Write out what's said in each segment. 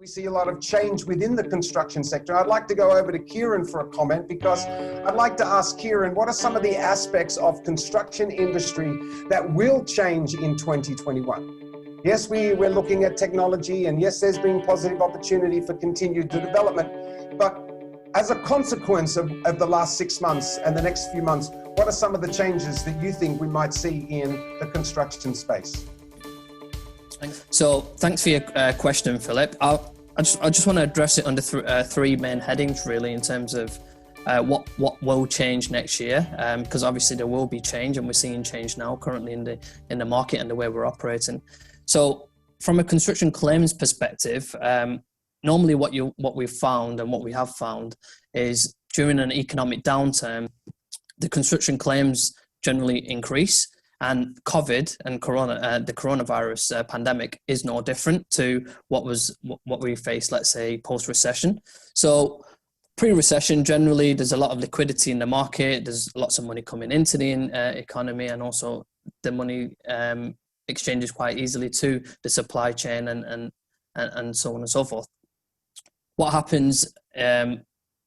We see a lot of change within the construction sector. I'd like to go over to Kieran for a comment, because I'd like to ask Kieran, what are some of the aspects of construction industry that will change in 2021? Yes, we're looking at technology, and yes, there's been positive opportunity for continued development, but as a consequence of the last 6 months and the next few months, what are some of the changes that you think we might see in the construction space? So thanks for your question, Philip. I just want to address it under three main headings, really, in terms of what will change next year, because obviously there will be change, and we're seeing change now currently in the market and the way we're operating. So from a construction claims perspective, normally what we've found and what we have found is during an economic downturn, the construction claims generally increase. And COVID and the coronavirus pandemic is no different to what we faced, let's say, post-recession. So pre-recession, generally, there's a lot of liquidity in the market. There's lots of money coming into the economy, and also the money exchanges quite easily to the supply chain and so on and so forth. What happens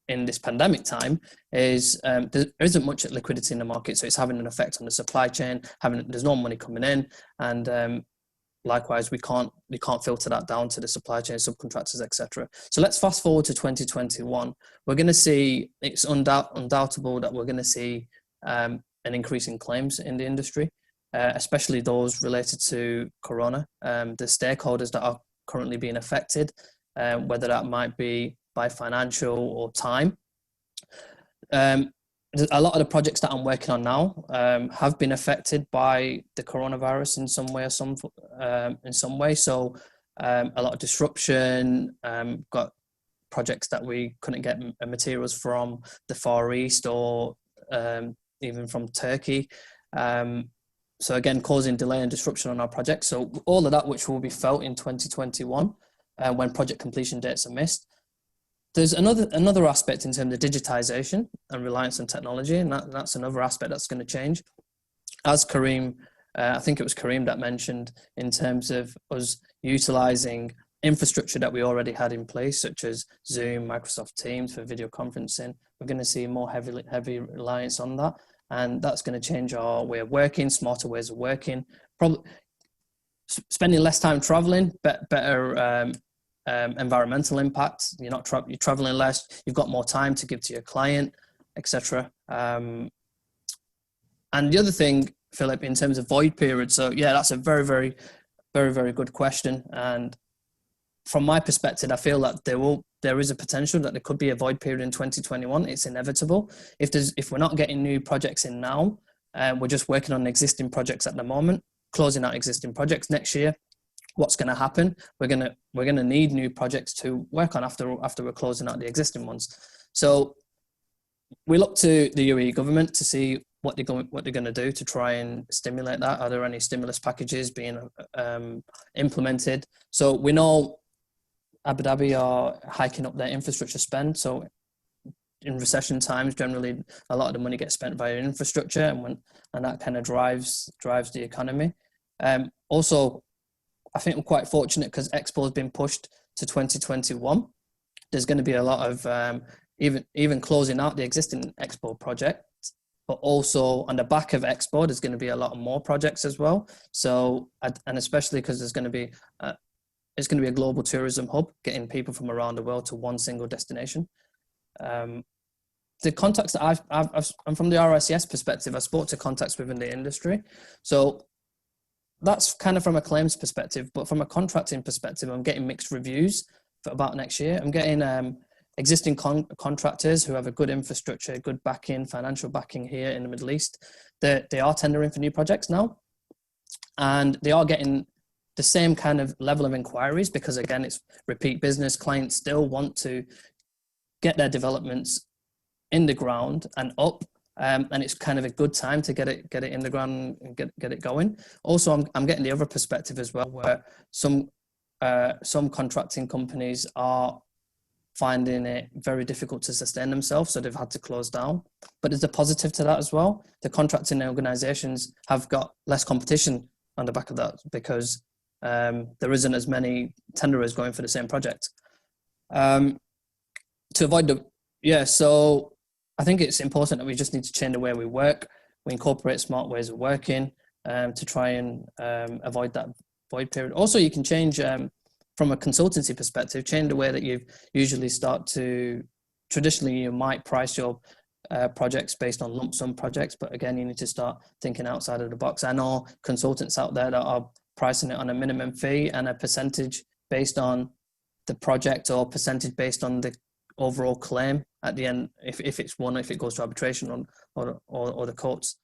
in this pandemic time is there isn't much liquidity in the market, so it's having an effect on the supply chain. There's no money coming in, and likewise we can't filter that down to the supply chain, subcontractors, etc. So let's fast forward to 2021. We're going to see, it's undoubtable that we're going to see an increase in claims in the industry, especially those related to Corona. The stakeholders that are currently being affected, whether that might be by financial or time. A lot of the projects that I'm working on now have been affected by the coronavirus in some way or in some way. So a lot of disruption. Got projects that we couldn't get materials from the Far East or even from Turkey. So again, causing delay and disruption on our projects. So all of that, which will be felt in 2021 when project completion dates are missed. There's another aspect in terms of digitization and reliance on technology, and that's another aspect that's going to change. As Kareem, I think it was Kareem that mentioned, in terms of us utilizing infrastructure that we already had in place, such as Zoom, Microsoft Teams for video conferencing. We're going to see more heavy reliance on that, and that's going to change our way of working, smarter ways of working, probably spending less time traveling, better environmental impact. You're traveling less, you've got more time to give to your client, etc. And the other thing, Philip, in terms of void period, so yeah, that's a very, very, very, very good question. And from my perspective, I feel that there is a potential that there could be a void period in 2021. It's inevitable. If we're not getting new projects in now, we're just working on existing projects at the moment, closing out existing projects next year. What's going to happen? We're going to need new projects to work on after we're closing out the existing ones. So we look to the UAE government to see what they're going to do to try and stimulate that. Are there any stimulus packages being implemented? So we know Abu Dhabi are hiking up their infrastructure spend. So in recession times, generally a lot of the money gets spent via infrastructure, and that kind of drives the economy. Also, I think we're quite fortunate because Expo has been pushed to 2021. There's going to be a lot of even closing out the existing Expo project, but also on the back of Expo, there's going to be a lot of more projects as well. So, and especially because there's going to be it's going to be a global tourism hub, getting people from around the world to one single destination. The contacts that I'm from the RICS perspective, I spoke to contacts within the industry. So that's kind of from a claims perspective, but from a contracting perspective, I'm getting mixed reviews for about next year. I'm getting existing contractors who have a good infrastructure, good backing, financial backing here in the Middle East. They are tendering for new projects now, and they are getting the same kind of level of inquiries because, again, it's repeat business. Clients still want to get their developments in the ground and up. And it's kind of a good time to get it in the ground and get it going. Also, I'm getting the other perspective as well, where some contracting companies are finding it very difficult to sustain themselves, so they've had to close down. But there's a positive to that as well. The contracting organisations have got less competition on the back of that because there isn't as many tenderers going for the same project. To avoid so I think it's important that we just need to change the way we work. We incorporate smart ways of working to try and avoid that void period. Also, you can change from a consultancy perspective, change the way that you usually start to. Traditionally, you might price your projects based on lump sum projects, but again, you need to start thinking outside of the box. I know consultants out there that are pricing it on a minimum fee and a percentage based on the project or percentage based on the overall claim at the end, if it's won, if it goes to arbitration or the courts.